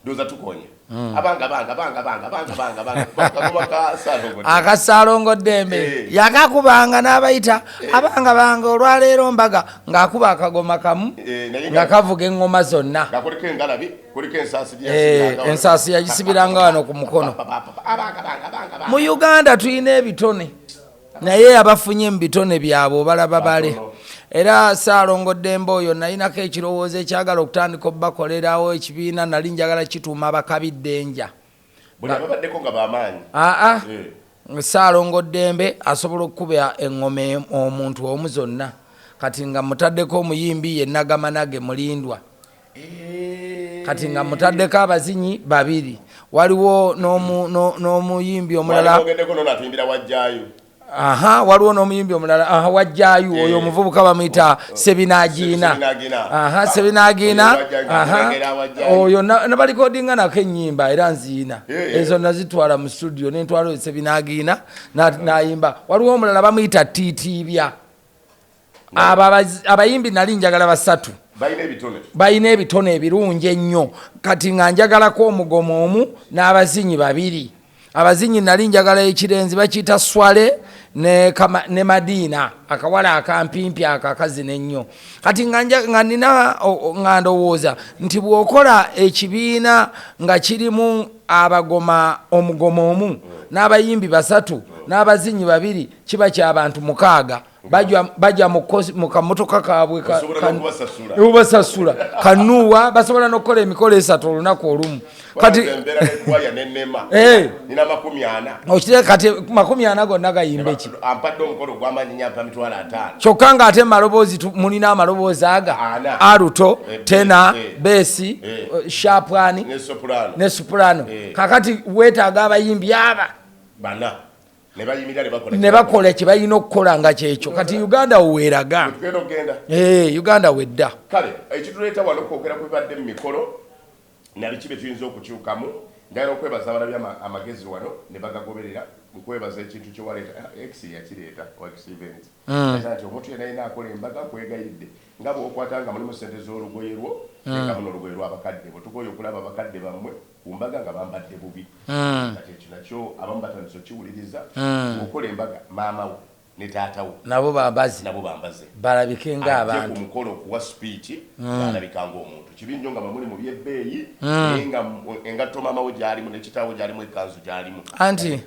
doza tukonye abanga akasalongoddembe yakakubanga n'abayita abanga olwaleero mbaga ng'akuba akagoma kamu nga kavuga engoma zonna ensaasi yagisibiranga wano ku mukono. Mu Uganda tulina ebitone naye abafunye mu bitone byabwe obalaba bale. Era Ssalongoddembe oyo nalinako ekirowoozo ekyagala okutandika obbakolerawo ekibiina nali njagala kituuma abakabiddenja. Ssalongoddembe asobola okukuba engoma omuntu omu zonna kati nga mutaddeko omuyimbi ye Nagamanage Mulindwa kati nga mutaddeko abazinyi babiri waliwo n'omuyimbi omulala waliwo n'omuyimbi omulala wajjayo oyo omuvubuka bamuyita Sebinagiina oyo nabalikodinga nako ennyimba era nziina ezo nazitwala mu studio nentwala Sebinagiina nayimba. Waliwo omulala bamuyita Titibya. Abayimbi nali njagala basatu bayina ebitone ebirungi ennyo kati nga njagalako omugoma omu n'abazinyi babiri. Abazinyi nali njagala ekirenzi bakiyita Swale ne Madina akawala akampimpi akakazi nnyo kati nga nina nga ndowooza nti bw'okola ekibiina nga kirimu abagoma omugoma omu n'abayimbi basatu n'abazinyi babiri kiba ky'abantu 6 bajja mu kamotoka kaabwe ubasasula kanuwa basobola n'okukola emikolo 3 olunaku olumu kati okitire kati 40 gonna gayimbe ki kyokka nga ate maloboozi mulina amaloboozi aga aluto tena besi sharpani ne soprano kakati weetaaga abayimbi aba ne bakola kyebalina okukola nga kyekyo kati Uganda weeraga Uganda wedda kale ekituleeta wano kwogera kwebadde mu mikolo nali kibe tuyinza okukyukamu njagala okwebaza abalabi amagezi wano ne bagagoberera nkwebaza ekintu kyewaleeta x yakireeta x events nti omuntu yena yina akola embaga nkwegayidde nga bw'okwata nga mulimu sente z'olugoye lwo nga muno olugoye lw'abakadde bwe tukoye okulaba abakadde bammwe ku mbaga nga bambadde bubi kati ekyo nakyo abamu batandise okiwuliriza okola embaga maama wo ne taata wo nabo bambaze balabike ng'abantu ku mukolo okuwa speech balabika ng'omuntu kibinjo nga bamuli mu byebbeeyi nga engatto maama wo gyalimu n'ekitaawo gyalimu ekanzu gyalimu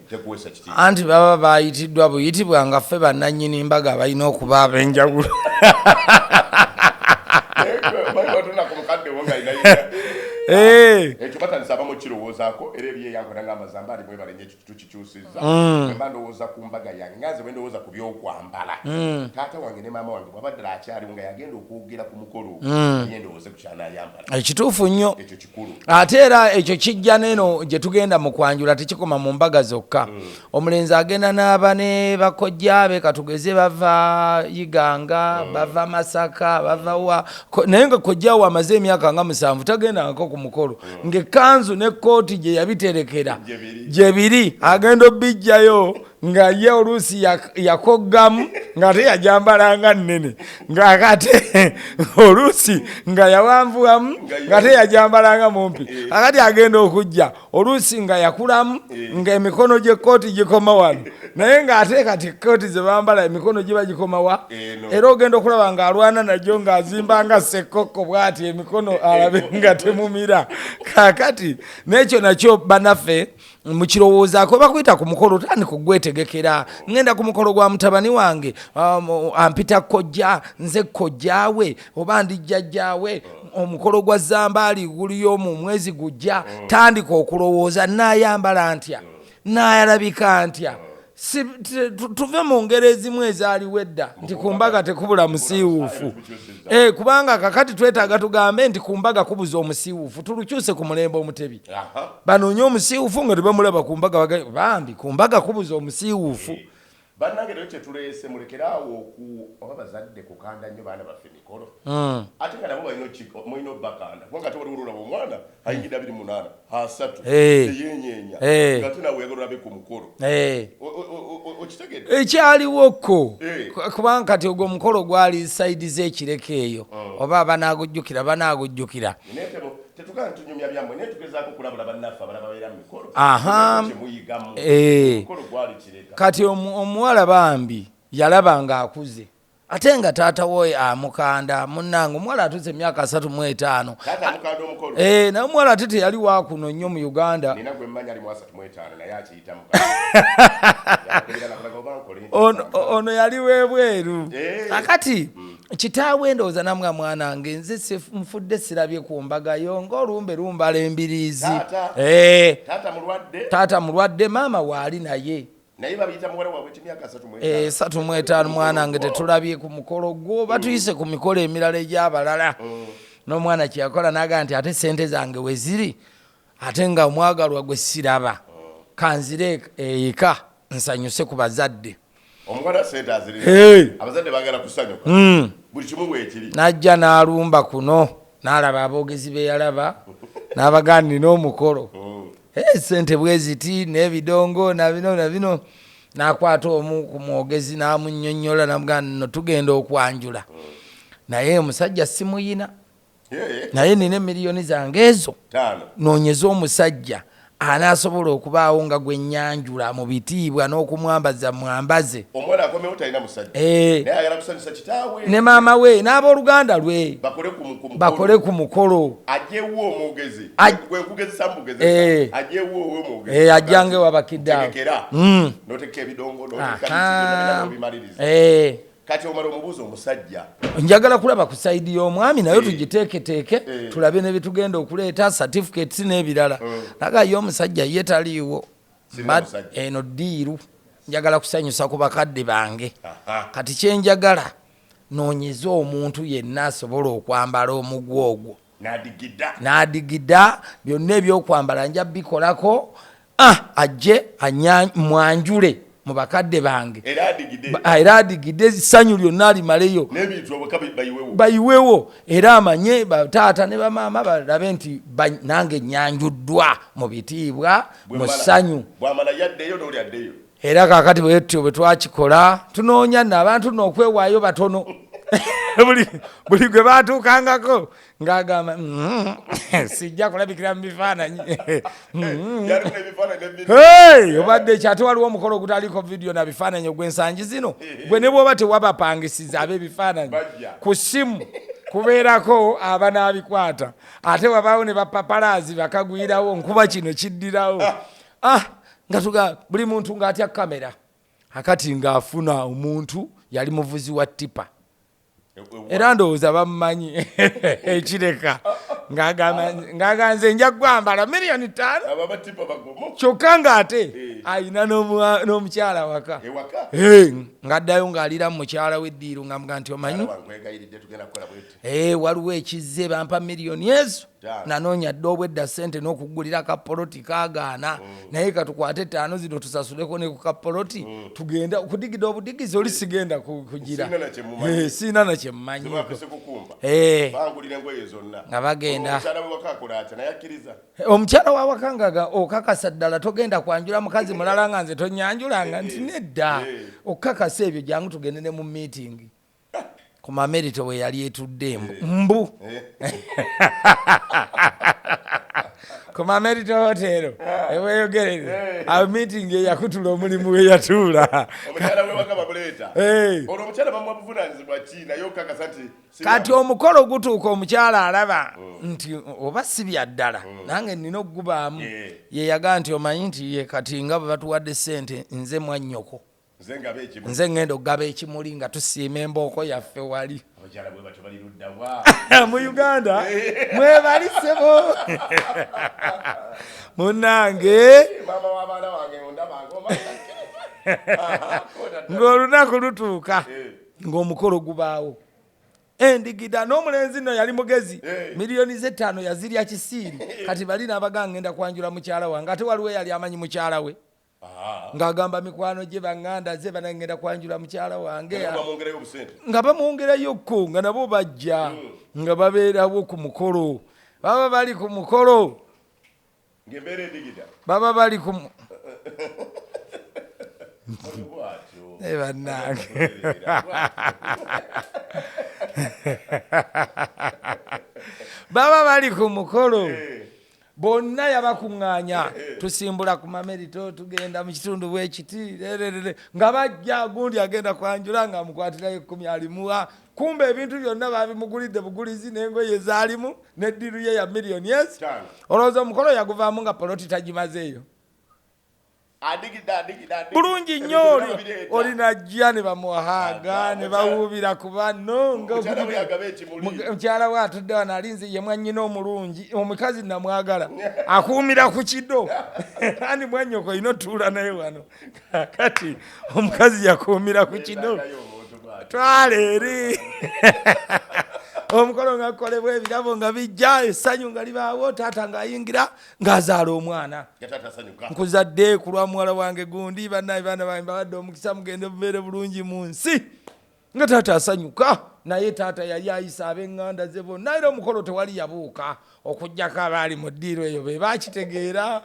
tekuweesa kiti anti baba bayitiddwa buyitibwa nga ffe bannannyini mbaga balina okuba ab'enjawulo ekyo batandisa abamu kirowoozaako era ebyeyankona ng'amazamba ali mwe balenye tukikyusizza wemba ndowooza ku mbaga yange ngaze bwe ndowooza ku byokwambala taata wange ne maama wange bwabaddala akyaliwo nga yagenda okwogera ku mukolo ye ndowooze ku kyanaayambala ekituufu nnyo ekyo kikulu ate era ekyo kijja neno gye tugenda mu kwanjula tekikoma mu mbaga zokka omulenzi agenda n'aba ne bakojjaabe katugeze bava Iganga bava Masaka bava wa naye nga kojjaawo amaze emyaka nga 7 tagendangako ku mukolo ng'ekkanzu n'ekkooti gye yabiterekera gye biri agenda obbijjayo nga ye oluusi yakoggamu ng'ate yajambalanga nnene ng'akate oluusi nga yawanvuwamu ng'ate yajambalanga mumpi akati agenda okujja oluusi nga yakulamu ng'emikono gy'ekkooti gikoma wano naye ng'ate kati ekkooti ze bambala emikono giba gikoma wa era ogenda okulaba ng'alwana najjo ng'azimbanga ssekkokko bw'ati emikono alabe nga temumira kakati n'ekyo nakyo banaffe mukirowoozaako bakuyita ku mukolo tandika okugwetegekera ngenda ku mukolo gwa mutabani wange ampita kojja nze kojjaawe oba ndi jjajjaawe omukolo gwa zambaali guliyo mu mwezi gujja tandika okulowooza naayambala ntya naayalabika ntya tuve mu ngero ezimu ezaaliwo edda nti ku mbaga tekubula musiiwuufu kubanga kakati twetaaga tugambe nti ku mbaga kubuza omusiiwuufu tulukyuse ku mulembe omutebi banoonye omusiiwuufu nga tebamulaba ku mbaga bambi ku mbaga kubuza omusiiwuufu bannange nayo kyetuleese mulekeraawo abazadde kukanda nnyo baana baffe mikolo ate nga nabo mulina obbakanda kubanga ate waliwo olaba omwana ayingidde 28 asatu eyenyeenya nga te nawe oyagala olabe ku mukolo okitegedde ekyaliwoko kubanga kati ogwo omukolo gwali saidi z'ekireka eyo oba banaagujjukira tetukana tunyumya byamwe ne tugezaako kulabula bannaffe abalaba beera mu mikolo kyemuyigamu mikolo gwali kireka kati omuwala bambi yalaba nga akuze ate nga taata we amukanda munnange omuwala atuze emyaka 35 naye omuwala ate teyali wakuno nnyo mu Uganda ono yali webweru akati kitaawe ndowooza namwe mwanange nze nfudde sirabye ku mbagayo ng'olumbe lumbala embiriizi taata mulwadde maama waali naye naye babiyita muwala waabwe emyaka 35 mwanange tetulabye ku mukolo gwo batuyise ku mikolo emirala egy'abalala n'omwana kyeyakola naga nti ate sente zange weziri ate nga omwagalwa gwe siraba kanzire eka nsanyuse ku bazadde omwana sente aziri abazadde bagala kusanyuka buli kimu bwekiri najja n'alumba kuno n'alaba aboogezi be yalaba n'abagandi n'omukolo sente bweziti n'ebidongo nabino n'akwata omu ku mwogezi n'amunnyonnyola namugamba no tugenda okwanjula naye omusajja simuyina naye nina miliyoni zange ezo noonyeza omusajja anaasobola okubaawo nga gwe nyanjula mu bitiibwa n'okumwambaza mwambaze omwana akomewo talina musajja naye ayagala kusanyusa kitaawe ne maama we n'abooluganda lwe bakole ku mukolo ajjewo omwogezi gwe nkugezesa mugezesa ajjewo omwogezi ajjange wabakidde n'otekka ebidongo n'obimaliriza kati omala omubuuza omusajja njagala kulaba ku sayidi y'omwami nayo tugiteeketeeke tulabe ne bitugenda okuleeta certificates n'ebirala naga ye omusajja ye taliiwo eno ddiiru njagala kusanyusa ku bakadde bange kati kyenjagala noonyeza omuntu yenna asobola okwambala omugwa ogwo n'adigida byonna ebyokwambala nja bikolako ajje mwanjule mu bakadde bange era adigidde essanyu lyonna alimaleyo bayiwewo era amanye bataata ne bamaama balabe nti nange nyanjuddwa mu bitiibwa mu ssanyu era kakati bwetyo bwe twakikola tunoonya nno abantu n'okwewaayo batono buli gwe baatuukangako ng'agamba sijja kulabikira mu bifaananyi obadde ekyo ate waliwo omukolo ogutaliko vidiyo na bifaananyi ogw'ensangi zino gwe ne bw'oba tewabapangisiza ab'ebifaananyi ku ssimu kubeerako abanaabikwata ate wabaawo ne bapapalaazi bakagwirawo nkuba kino kiddirawo nga tuga buli muntu ng'atya kamera akati ng'afuna omuntu yali muvuzi wa tipa era ndowooza bamumanyi ekireka ng'agamba nze nja kwambala $5,000,000 kyokka ng'ate ayina n'omukyala waka ng'addayo ng'alira mu mukyala w'eddiiro ng'amuga nti omanyi waliwo ekizze bampa miliyoni ezo nanoonya dde obwedda ssente n'okugulira kapoloti kaagaana naye katukwate 5 zino tusasuleko ne ku kapoloti tugenda okudigida obudigizi oli sigenda kugira siina na kyemmanyi nga bagenda omukyala wawakangaga okakasa ddala togenda kwanjula mukazi mulala nga nze tonyanjulanga nti nedda okukakasa ebyo jangu tugende ne mu meeting ku mamerito we yali etudde mbu ku mamerito hotero eweyogerere awo meeting eyakutula omulimu we yatuula kati omukolo gutuuka omukyala alaba nti oba si bya ddala nange nina okugubaamu yeyaga nti omanyi nti ye kati nga bwe batuwadde ssente nze mwannyoko nze ngenda okugaba ekimuli nga tusiima embooko yaffe wali mu Uganda mwebalisebo munange ng'olunaku lutuuka ng'omukolo gubaawo endigida n'omulenzi nno yali mugezi miliyoni ze 5 yazirya kisiiri kati bali n'abaga ngenda kwanjula mukyala wange ate waliwo yali amanyi mukyala we ng'agamba mikwano gye baŋŋanda ze banagenda kwanjula mukyala wange nga bamwongerayokko nga nabo bajja nga babeerawo ku mukolo baba bali ku mukolo baba bali ku bannange baba bali ku mukolo bonna yabakuŋŋaanya tusimbula ku mamerito tugenda mu kitundu bwekiti nga bajja gundi agenda kwanjula nga amukwatirayo 10 alimuwa kumbe ebintu byonna babimugulidde bugulizi n'engoye zaalimu n'eddiru ye ya miliyoni yes olowooza omukolo yaguvaamu nga poloti tagimazeeyo bulungi nnyo olina jja ne bamuwahaaga ne bawuubira ku banno mukyala we atudde wano alinze ye mwannyina omulungi omukazi namwagala akuumira ku kiddo ani mwannyoko olina otuula naye wano kati omukazi yakuumira ku kiddo twala eri omukolo nga kukolebwa ebirabo nga bijja essanyu nga libaawo taata ng'ayingira ng'azaala omwana nkuzadde ku lwa muwala wange gundi bannaye baana bange mbabadde omukisa mugende mubeere bulungi mu nsi nga taata asanyuka naye taata yali ayisa ab'eŋŋanda ze bonna era omukolo tewali yabuuka okuggyako abaali mu ddiiro eyo be bakitegeera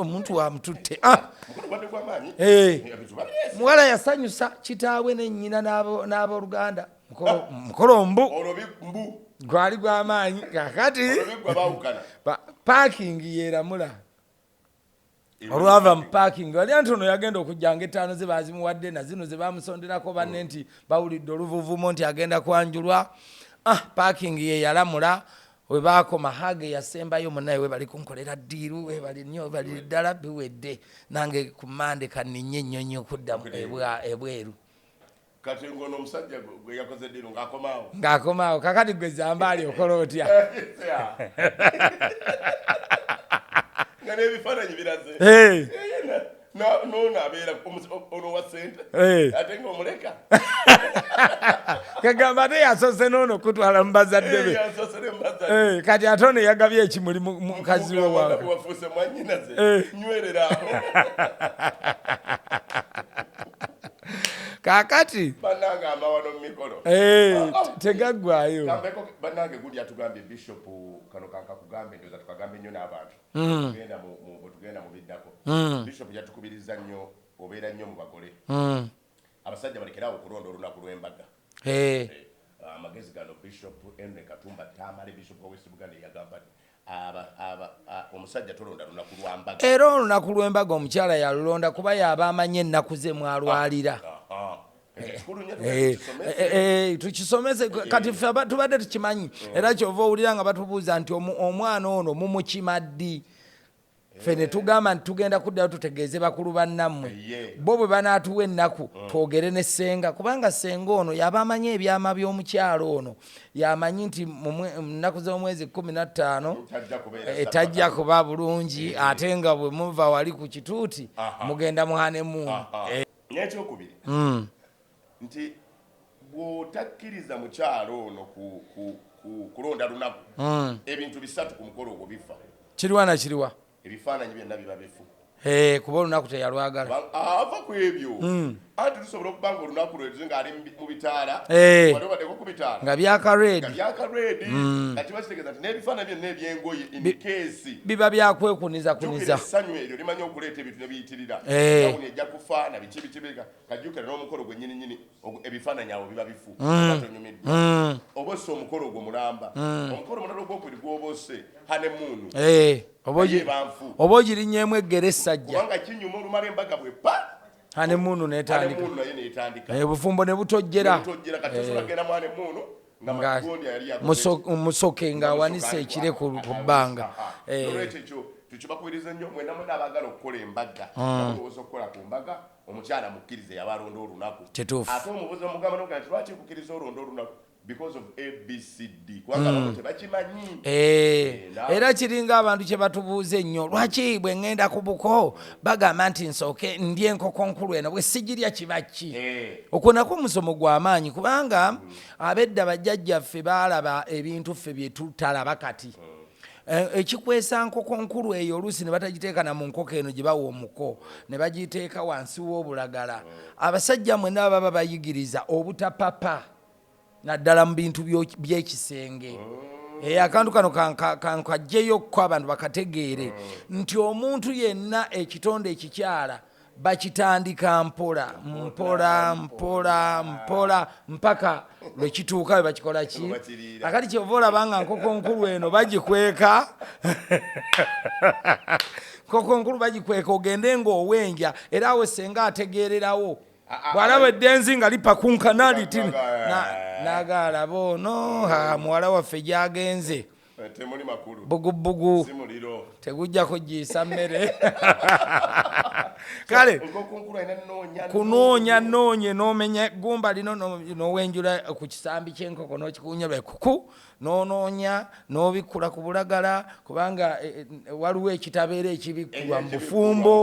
omuntu wamututte muwala yasanyusa kitaawe nennyina n'abooluganda mukolo mbu gwali gw'amaanyi kakati paakingi yeeramula olwava mu paakingi wali ntono yagenda okujjanga 5 ze bazimuwadde na zino ze bamusonderako banne nti bawulidde oluvuvumo nti agenda kwanjulwa paakingi ye yalamula we baakoma hage yasembayo munaye we bali kunkolera ddiiru we bali nnyo bali ddala biwedde nange ku mande kanninye ennyonyi okudda ebweru kati ngono omusajja gwe yakoze ddiiru ng'akomaawo kakati gwe zambaali okola otya n'ebifaananyi biraze nono abeera ono wa ssente ate ng'omuleka kagamba ate yasose noono kutwala mu bazadde be kati ate ono yagabye ekimuli mukazi we wafuuse mwannyinaze nywerera aho kakati bannange Amawano Mu Mikolo tegaggwayo bannange guli atugambye bishop kano kankakugambe ndoza tukagambe nnyo n'abantu tugenda mu biddako bishop yatukubiriza nnyo obeera nnyo mu bagole abasajja balekerawo okulonda olunaku lw'embaga amagezi gano bishop Henry Katumba Tamale bishop wa West Buganda yagamba omusajja tolonda lunaku lwa mbaga era olunaku lw'embaga omukyala yalulonda kuba yaba amanyi ennaku ze mwalwalira tukisomese kati ffe tubadde tukimanyi era kyova owulira nga batubuuza nti omwana ono mumukima ddi ffe ne tugamba nti tugenda kuddayo tutegeeze bakulu bannammwe bo bwe banaatuwa ennaku twogere ne ssenga kubanga ssenga ono yaba amanyi ebyama by'omukyalo ono yamanyi nti mu nnaku z'omwezi 15 tajja kuba bulungi ate nga bwe muva wali ku kituuti mugenda muhanemuunu n'ekyokubiri nti bw'otakkiriza mukyalo ono kulonda lunaku ebintu 3 ku mukolo ogwo bifa kiriwa na kiriwa ebifaananyi byonna biba bifu kuba olunaku teyalwagala ava ku ebyo anti tusobola okuba nga olunaku lwe ng'ali mu bitaala waliobadeko ku bitaala nga byakaredi nga kiba kitegeeza nti n'ebifaananyi byonna ebyengoye imikeesi biba byakwekuniza essanyu eryo limanyi okuleeta ebintu ne biyitirira nawuni ejja kufa na biki bikibika kajjukira n'omukolo gwe nyininyini ebifaananyi awo biba bifu tonyumiddwa oba osse omukolo ogwo mulamba omukolo mulala ogwokubiri gw'oba hanemuunu oba ogirinnyeemu eggere essajja kubanga kinyuma olumala embaga bwe pa hanemuunu netandika obufumbo ne butojjera musoke ng'awanisa ekire ku bbanga ekyo tukibakubiriza nnyo mwena mwena abaagala okukola embaga olowooza okukola ku mbaga omukyala mukkirize yabalonda olunaku ate omubuuzi omugamba noga nti lwaki kukkiriza olonda olunaku because of ABCD kubanga abantu tebakimanyi era kiringa abantu kye batubuuza ennyo lwaki bwe ŋŋenda ku buko bagamba nti nsooke ndye enkoko nkulu eno bwe sigirya kiba ki okwo nakwo musomo gw'amaanyi kubanga ab'edda bajjajjaffe baalaba ebintu ffe bye tutalaba kati ekikwesa nkoko nkulu eyo oluusi ne batagiteeka na mu nkoko eno gye bawa omuko ne bagiteeka wansi w'obulagala abasajja mwenna baba bayigiriza obutapapa naddala mu bintu by'ekisenge akantu kano kankajjeyo ko abantu bakategeere nti omuntu yenna ekitonde ekikyala bakitandika mpola mpaka lwe kituuka we bakikola ki akati kyova olabanga nkoko nkulu eno bagikweka nkoko nkulu bagikweka ogende ng'owenja era awo senga ategeererawo bw'alaba eddenzi nga lipakunkana litini n'agaalaba ono muwala waffe gyagenze bugubugu tegujja kugiisa mmere kale kunoonya noonye n'omenya gumba lino n'owenjula ku kisambi ky'enkoko n'okikuunya lwekuku n'onoonya n'obikkula ku bulagala kubanga waliwo ekitabeera ekibikkulwa mu bufumbo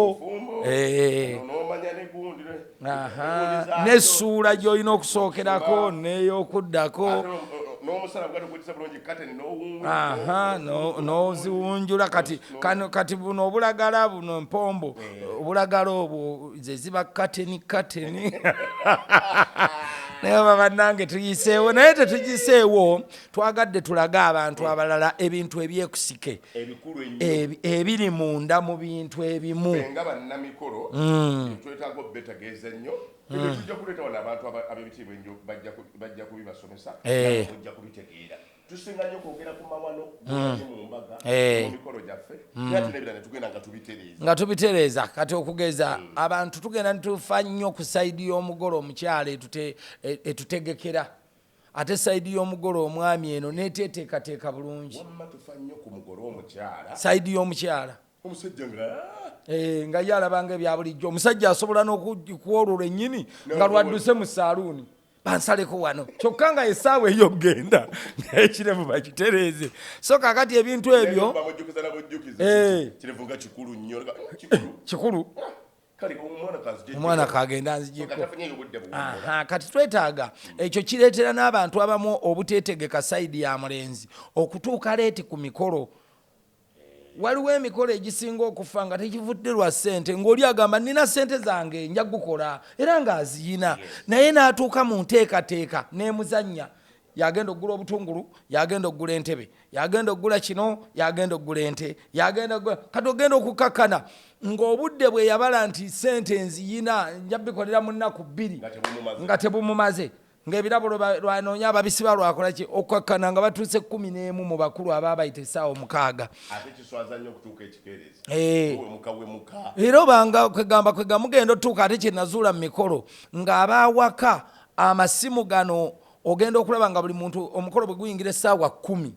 n'essuula gy'olina okusookerako n'ey'okuddako n'oziwunjula kati buno obulagala buno mpombo obulagala obwo ze ziba kateni naye bannange tuyiseewo naye tetugiseewo twagadde tulaga abantu abalala ebintu ebyekusike ebiri munda mu bintu ebimu nga bannamikolo twetaaga obbetegeeza nnyo tujja kuleeta wano abantu ab'ebitiibwa ennyo bajja kubibasomesa ojja kubitegeera tusinga nnyo kwogera ku mawano mu mbaga mu mikolo gyaffe ate n'ebirala tugenda nga tubitereeza kati okugeza abantu tugenda nitufa nnyo ku sayidi y'omugole omukyala etutegekera ate sayidi y'omugole omwami eno neteteekateeka bulungi sayidi y'omukyala nga yalabanga ebya bulijjo omusajja asobola n'okuwololwa ennyini nga lwadduse mu saaluuni bansaleko wano kyokka nga essaawa eyogenda ng'ekirevu bakitereeze so kakati ebintu ebyo kikulu omwana kagenda nzijiko kati twetaaga ekyo kireetera n'abantu abamu obuteetegeka sayidi ya mulenzi okutuuka leeti ku mikolo waliwo emikolo egisinga okufa nga tekivudde lwa ssente ng'oli agamba nina ssente zange nja gukola era ng'aziyina naye n'atuuka mu nteekateeka n'emuzannya yagenda okugula obutungulu yagenda okugula entebe yagenda okugula kino yagenda okugula ente kati ogenda okukakkana ng'obudde bwe yabala nti ssente nziyina nja bikolera mu nnaku 2 nga tebumumaze ng'ebirabo lwanoonya ababisiba lwakola ki okkakkana nga batuuse 11 mu bakulu ababa bayita essaawa 6 era obanga kwegamba mugenda otuuka ate kyenazuula mu mikolo ng'abaawaka amasimu gano ogenda okulaba nga buli muntu omukolo bwe guyingira essaawa 10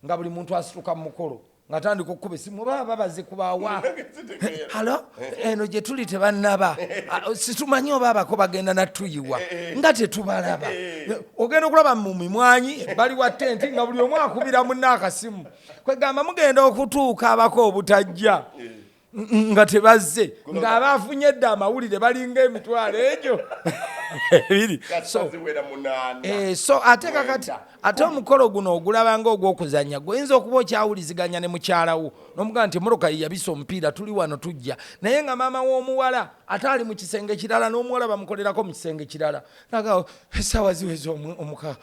nga buli muntu asituka mu mukolo nga tandika okukuba essimu baba baze kubaawa halo eno gye tuli tebannaba situmanyi oba abako bagenda natuyiwa nga tetubalaba ogenda okulaba mu mimwanyi bali wa tenti nga buli omu akubira munna akasimu kwegamba mugenda okutuuka abako obutajja nga tebazze ng'abaafunye edda amawulire balinga emitwalo egyo ebiri so ate kakati ate omukolo guno ogulabanga ogw'okuzannya gw'oyinza okuba okyawuliziganya ne mukyalawo n'omugamba nti moroka yabisa omupiira tuli wano tujja naye nga maama w'omuwala ate ali mu kisenge kirala n'omuwala bamukolerako mu kisenge kirala naga essaawa ziweza omuka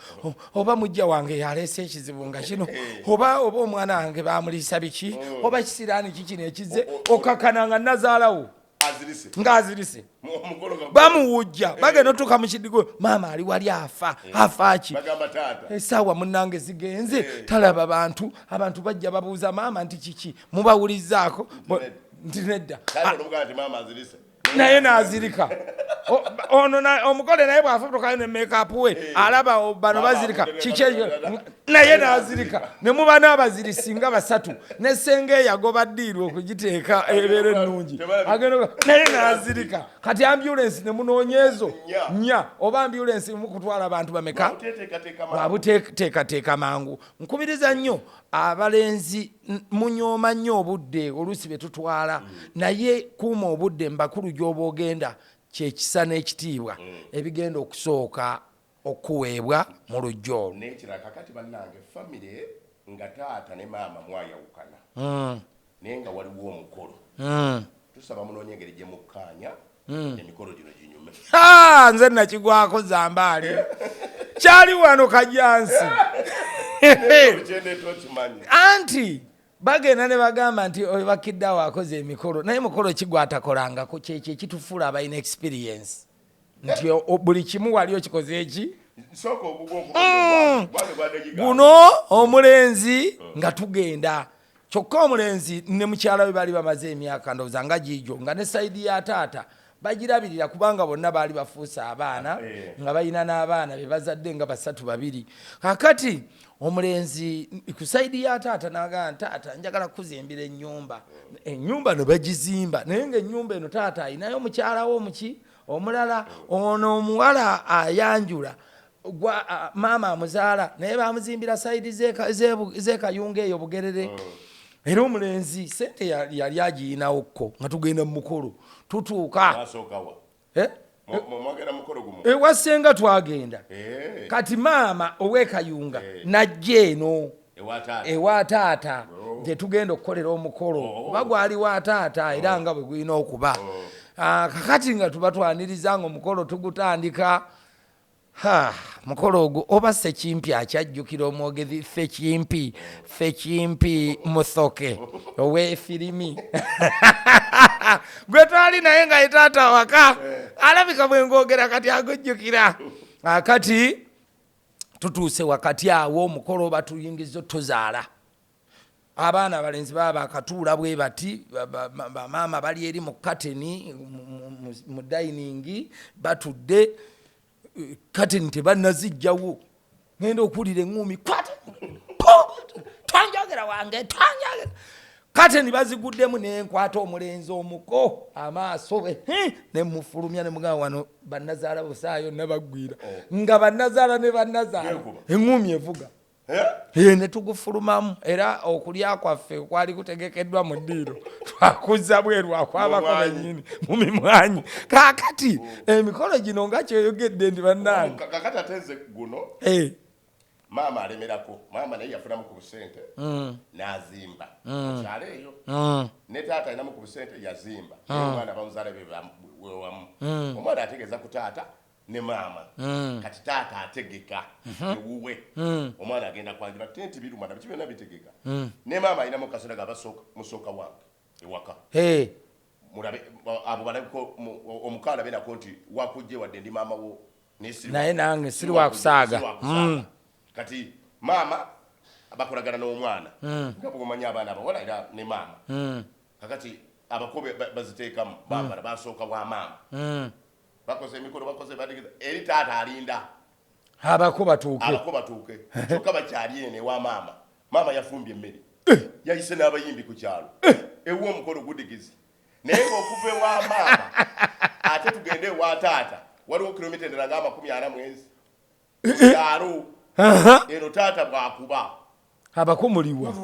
oba mujja wange yaleese ekizibu nga kino oba omwana wange bamuliisa biki oba kisiraani kikino ekize okakkana nga nazaalawo ng'azirise bamuwujja bagenda otuuka mu kidigo maama ali wali afa ki essaawa munnange zigenze talaba abantu bajja babuuza maama nti kiki mubawulizzaako nti nedda naye n'azirika ono omugole naye bw'afutukayo ne make-up we alaba bano bazirika kiki naye n'azirika ne muba n'abazirisi nga 3 ne senge yagoba ddiirwa okugiteeka ebeere ennungi naye n'azirika kati ambulensi ne munoonyeezo nnya oba ambulensi mukutwala abantu bameka bwabuteekateeka mangu nkubiriza nnyo abalenzi munyooma nnyo obudde oluusi be tutwala naye kuuma obudde mbakulu gy'oba ogenda kyekisa n'ekitiibwa ebigenda okusooka okuweebwa mu lujja olwo n'ekirala kakati bannange famire nga taata ne maama mwayawukana naye nga waliwo omukolo tusaba munoonye engeri gye mukkaanya emikolo gino ginyume nze nakigwako zambaali kyali wano kajansi anti bagenda ne bagamba nti oyo bakiddawo akoze emikolo naye mukolo kigwatakolangako kyekyo ekitufuula abalina experience nti buli kimu wali okikoze eki guno omulenzi nga tugenda kyokka omulenzi ne mukyala we bali bamaze emyaka ndowooza nga giijo nga ne sayidi ya taata bagirabirira kubanga bonna baali bafuusa abaana nga balina n'abaana be bazadde nga 3-2 kakati omulenzi ku sayidi ya taata n'agamba taata njagala kuzimbira ennyumba ne bagizimba naye ng'ennyumba eno taata ayinayo omukyalawo omuki omulala ono omuwala ayanjula maama amuzaala naye bamuzimbira sayidi z'ekayunga eyo bugerere era omulenzi sente yali agiyinawokko nga tugenda mu mukolo tutuuka ewasenga twagenda kati maama ow'ekayunga najja eno ewa taata gye tugenda okukolera omukolo kuba gwali wa taata era nga bwe gulina okuba kakati nga tuba twaniriza nga omukolo tugutandika mukolo ogwo oba Ssekimpi akyajjukira omwogezi Fekimpi Musoke ow'efirimi gwe twali naye nga taata waka alabika bwe ngogera kati agujjukira kati tutuuse wakati awo omukolo batuyingiza tuzaala abaana abalenzi baba bakatuula bwe bati bamaama bali eri mu kateni mu diningi batudde kateni tebannazijjawo ngenda okuwulira eŋŋumi twanjogera wange twanjogera kateni baziguddemu nenkwata omulenzi omuko amaaso ne mufulumya ne mugamba wano bannazaala busaayo nabagwira nga bannazaala ne bannazaala eŋŋumi evuga ne tugufulumamu era okulya kwaffe kwali kutegekeddwa mu ddiiro twakuza bweru akwabako bennyini mu mimwanyi kakati emikolo gino nga kyoyogedde ndi bannange kakati atenze guno maama alemerako maama naye yafunamu ku busente n'azimba mukyalo eyo ne taata alinamu ku busente yazimba omwana bamuzaala bewamu omwana ategeeza ku taata ne maama kati taata ategeka ewuwe omwana agenda kwanjula tenti biruma na bibyonna bitegeka ne maama alinamu kasonda ga musooka wange ewaka mulabe abo balabiko omukaala benako nti wakujje wadde ndi maama wo naye nange siri wakusaaga kati maama bakolagana n'omwana nga bwomanya abaana abawala era ne maama kakati abakobe baziteekamu bambala basooka bwa maama bakoze emikolo bakoze badigeza eri taata alinda abako batuuke kyokka bakyali ene wa maama yafumbye emmere yayise n'abayimbi ku kyalo ewu omukolo gudigizi naye ng'okuva ewa maama ate tugende ewa taata waliwo kilomita endala nga 40 mwezi kyalo eno taata bwakuba abakumuliwa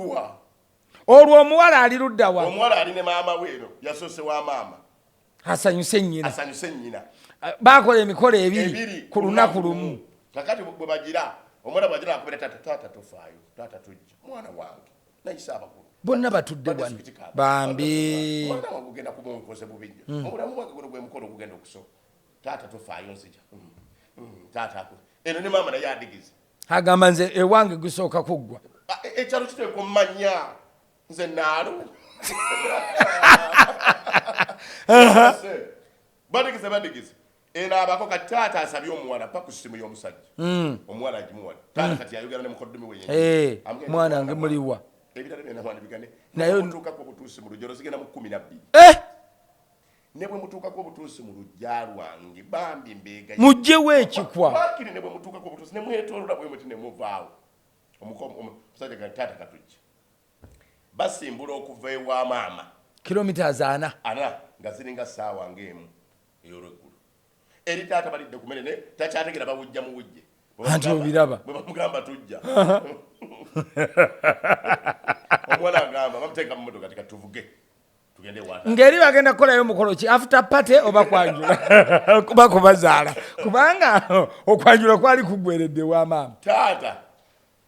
olwo omuwala ali ludda wa omuwala ali ne maama weeno yasoose wa maama asanyuse nnyina bakola emikolo ebiri ku lunaku lumu kakati bwe bagira omwana bwagira akubira taata tofaayo taata tujja mwana wange nayise abakulu bonna batudde bwano bambi ogenda kumunkoze bubijja omulamu bwange guno gwe mukolo ogugenda okusooka taata tofaayo nzija taata akulu eno ne maama naye adigize agamba nze ewange gusooka kuggwa ekyalo kiteekwa mmanya nze naalo badigize eno abako kati taata asabye omuwala pa ku ssimu y'omusajja omuwala agimuwala taata kati ayogera ne mukoddomi we mwana nge muliwa ebitale byonna mwana bigane naye mutuukako obutuusi mu lujja zigenda mu 12 ne bwe mutuukako obutuusi mu lujja lwange bambi mbeega mujjewo ekikwa bakiri ne bwe mutuukako obutuusi ne mwetolola bwe muti ne muvaawo omusajja ga taata katujja basimbula okuva ewa maama kilomita 4 nga ziringa ssaawa ng'emu ey'olweggulu eri taata balidde ku mmere takyategera bawujja mu wujje anti obiraba bwe bamugamba tujja omwana agamba bamuteeka mu motoka kati tuvuge tugende ewaata ngeri bagenda kukolayo omukolo ki after party oba kwanjula kuba kubazaala kubanga okwanjula kwali kuggweredde wa maama taata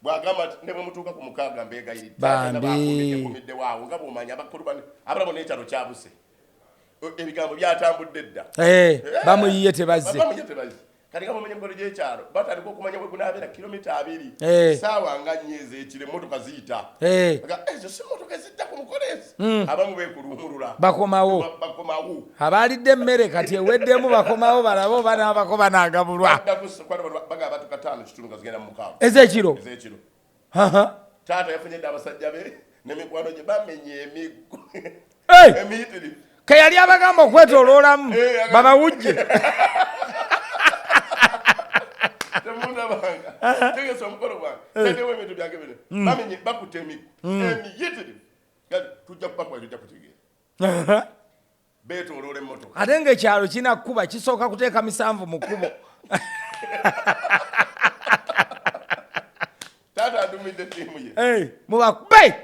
bwagamba ne bwe mutuuka ku mukaaga mbeegayiriddebamidde waawo nga bwomanya abakulu abalabo n'ekyalo kyabuse ebigambo byatambudde dda bamuyiye tebaze kati nga mumenye emikolo gy'ekyalo batandika okumanya bwe gunaabera kilomita 2 saawa nga nnyezi ekiro emmotoka ziyita ezo si mmotoka ezidda ku mukolo ezi abamu beekuluumulula bakomawo abaalidde emmere kati eweddemu bakomawo balabo banaabako banaagabulwa bagaba batuka 5 kitundu nga zigenda mu 6 ez'ekiro taata yafunye dde abasajja be n'emikwano gye bamenye emiggo emiyitirivu ke yali abagamba okwetooloolamu babawujje banga tegesa omukolo gwange tedewo ebintu byange bino bamenye bakutte emiggo emiyitirivu tujja kubakwata tujja kutegeera beetooloola emmotoka ate ng'ekyalo kina kkuba kisooka kuteeka 7 mu kkubo taata adumidde ttiimu ye mubakube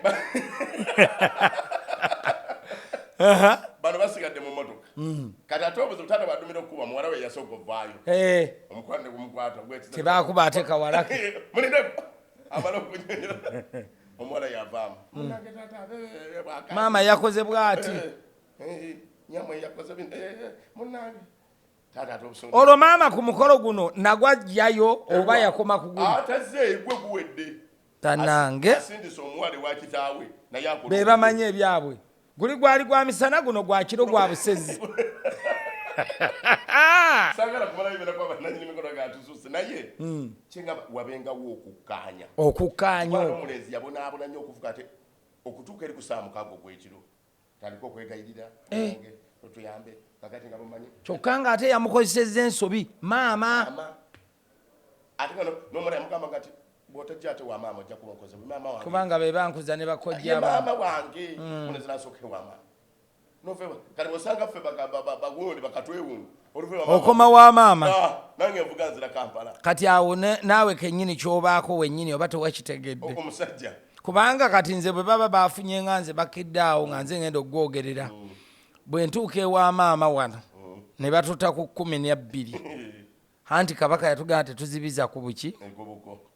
bano basigadde mu mmotoka kati ate obuzibu taata badumira okukuba muwala we yasooka ovaayo omukwano ne gumukwata tebakuba ate kawalake mulindeko amala okunyonyola omuwala yavaamu maama yakoze bw'ati nyamwe yakoze munange taata ate obusungu olwo maama ku mukolo guno nagwajjayo oba yakoma ku guno atazze gwe guwedde tanange asindisa omuwala wa kitaawe naye akola be bamanye ebyabwe guli gwali gwa misana guno gwa kiro gwa busezi sagala kumala bibera kwa bananyini mikono gatususe naye kinga wabengawo okukkaanya omulezi yabonaabona nnyo okuvuga ate okutuuka eri ku saa 6 gw'ekiro tandika okwegayirira otuyambe kakati nga bumanyi kyokka nga ate yamukozesezza ensobi maama ate nga n'omwana yamugamba ngati bw'otajja ate wa maama ojja kumukoze maama wange kubanga be bankuza ne bakojja maama wange mulezi nasooke wa maama nofeba kati bw'osanga ffe bagwondi bakatwewundi okoma wa maama nange envuga nzira Kampala kati awo naawe kennyini ky'obaako wennyini oba tewakitegedde omusajja kubanga kati nze bwe baba bafunye nga nze bakidde awo nga nze ngenda okugwogerera bwe ntuuka ewa maama wano ne batuta ku 12 anti kabaka yatugamba tetuzibiza ku buki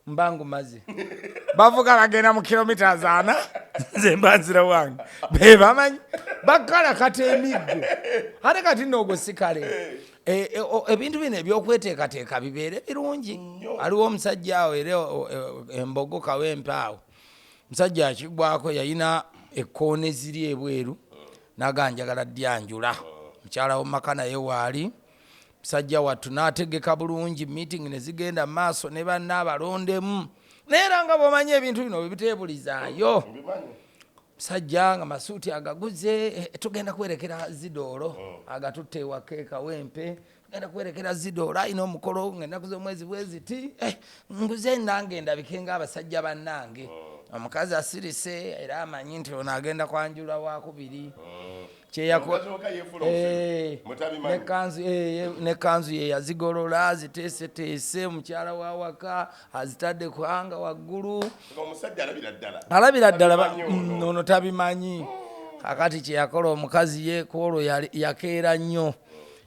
mbangu maze bavuga bagenda mu kilomita 4 nze mbanzira wange be bamanyi bakala kati emiggo ate kati noogo sikale ebintu bino ebyokweteekateeka bibeere birungi aliwo omusajja awo era embogo kawempe awo musajja akigwako yayina ekkoone ziri ebweru naganjagala dyanjula mukyala wo maka naye waali musajja wattu n'ategeka bulungi meeting ne zigenda maaso ne banna abalondemu neera nga bw'omanyi ebintu bino bwe biteebulizaayo musajja nga masuuti agaguze tugenda kwerekera zidoolo agatutte ewaka ekawempe tugenda kwerekera zidoolo ayina omukolo ng'ennaku z'omwezi bweziti nguze nange ndabike ng'abasajja bannange omukazi asirise era amanyi nti ono agenda kwanjula wakubiri nekanzu ye yazigolola ziteeseteese mukyala wawaka azitadde kuhanga waggulu alabira ddala ono tabimanyi kakati kyeyakola omukazi ye kwolwo yakeera nnyo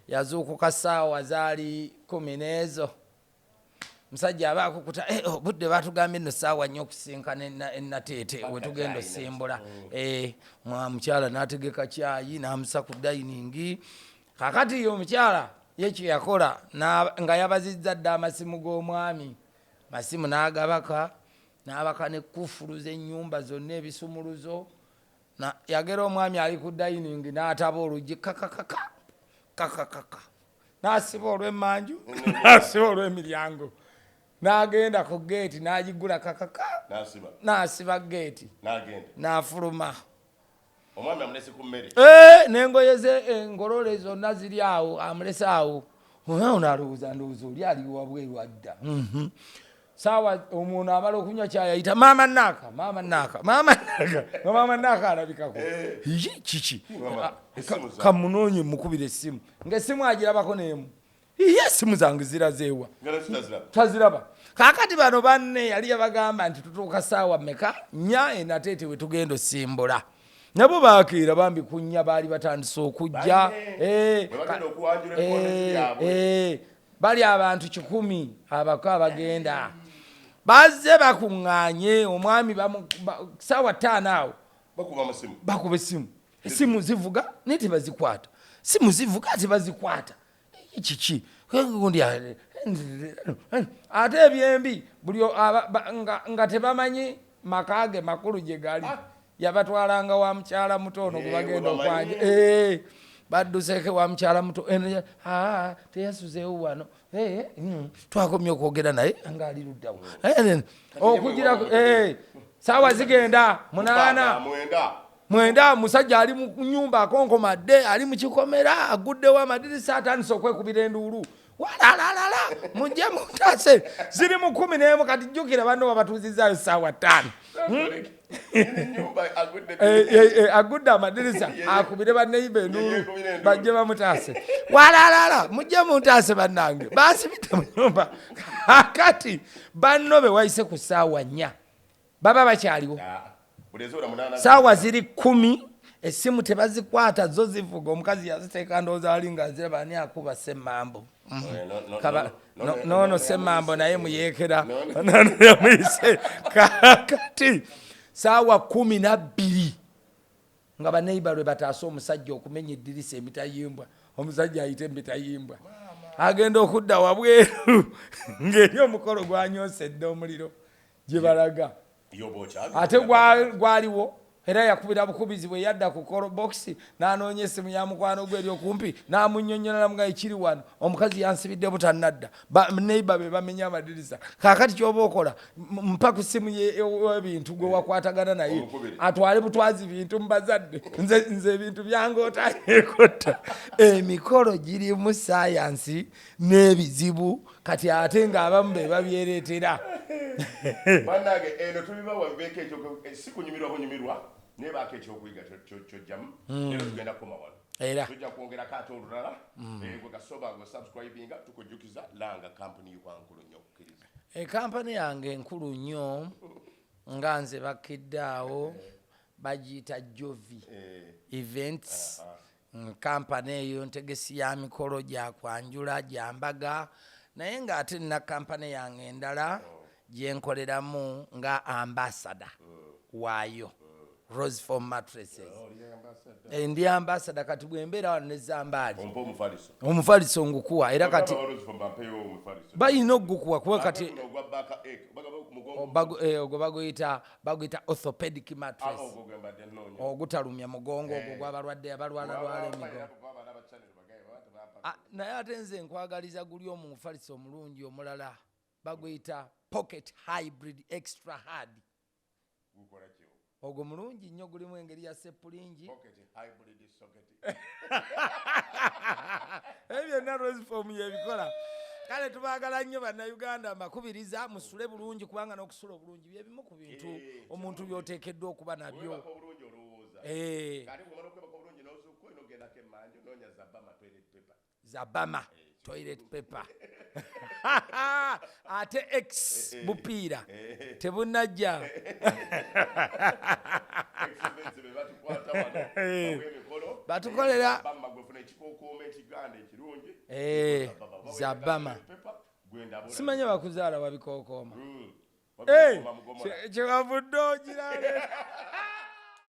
yazuukuka saawa zaali 10 n'ezo musajja aba akukuta obudde batugambye nno saawa nnyo okusinkana enateete wetugenda osimbula mukyala n'ategeka kyayi n'amusa ku dayiningi kakati yo omukyala ye kye yakola nga yabazizza dde amasimu g'omwami masimu n'agabaka n'abaka ne kufulu z'ennyumba zonna ebisumuluzo yagera omwami ali ku dayiningi n'ataba oluggi kakakaka n'asiba olw'emmanju n'asiba olw'emiryango n'agenda ku geeti n'agigula kakaka n'asiba geeti n'afuluma omwami amulese ku mmere n'engoye ze engolole zonna ziri awo amulese awo onalowooza ndowooza oli aliwo wabweru adda saawa omuntu amala okunywa kyayayita maama naaka nga maama naaka alabikako kiki kamunoonye mukubira essimu ng'essimu agirabako n'emu esimu zange zirazeewa taziraba kakati bano banne yali yabagamba nti tutuuka saawa mmeka 4 enateete we tugenda osimbula nabo bakeera bambi kunnya baali batandise okujja bali abantu 100 abako abagenda bazze bakuŋŋaanye omwami saawa 5 awo bakuba esimu zivuga naye tebazikwata simu zivuga tebazikwata kiki gundi ate ebyembi buli nga tebamanyi makage makulu gye gali yabatwalanga wa mukyala muto ono gwe bagenda okwanja badduseke wa mukyala muto teyasuzeewo wano twakomye okwogera naye ngaali luddawo okugira saawa zigenda 8 mwenda musajja ali mu nyumba akonkomadde ali mu kikomera aguddewo amadirisa atandise okwekubira enduulu walalala mujje mutase ziri mu 11 kati jjukira banno babatuuzizaayo saawa 5 agudde amadirisa akubire banneiba enduulu bajje bamutaase walalala mujje mutase bannange basibidde mu nyumba kati banno be wayise ku saawa 4 baba bakyaliwo saawa ziri 10 essimu tebazikwata zo zivuga omukazi yaziteeka ndowooza ali nga ziraba ani akuba semmambo nono semmambo naye muyeekera yamuyise kati saawa 12 nga baneiba lwe bataase omusajja okumenya eddirisa emitayimbwa omusajja ayite emitayimbwa agenda okudda wabweru ng'eri omukolo gwanyosedde omuliro gye balaga ate gwaliwo era yakubira bukubizi bwe yadda ku call box n'anoonya essimu ya mukwano gwe eri okumpi n'amunnyonnyola nga ekiri wano omukazi yansibidde butannadda neiba be bamenya amadirisa kaakati ky'oba okola mpa ku ssimu y'ebintu gwe wakwatagana naye atwale butwazi bintu mbazadde nze ebintu byange otayekotta emikolo girimu sayansi n'ebizibu kati ate ng'abamu be babyereetera bannange eno tulibawa beeka ekyo sikunyumirwa bunyumirwa naye baako ekyokuyiga kyojjamu era tugenda kukoma wano era tujja kwongerako ate olulala gwe gasoba nga osubscribinga tukujjukiza langa kampuni yokwa nkulu nnyo okukkiriza ekampani yange enkulu nnyo nga nze bakiddaawo bagiyita jovi events kampani eyo ntegesi ya mikolo gyakwanjula gyambaga naye ng'ate nina kampani yange endala gyenkoleramu nga ambassador waayo Rose for mattresses ndi ambassador kati bwembeera wano ne Zambali omufaliso ngukuwa era kati balina okugukuwa kuba kati ogwo baguyita orthopedic mattress ogutalumya mugongo ogwo gw'abalwadde abalwala emigongo naye ate nze nkwagaliza guli omufaliso omulungi omulala baguyita pocket hybrid extra hard ogwo mulungi nnyo gulimu engeri ya sepulingi ebyo byonna Roseform yebikola kale tubaagala nnyo bannayuganda mbakubiriza musule bulungi kubanga n'okusula obulungi byebimu ku bintu omuntu byoteekeddwa okuba nabyo Zabama toilet paper ate X bupiira tebunajja batukolera Zabama simanya bakuzaala wabikookoma kyewavudde ogirabe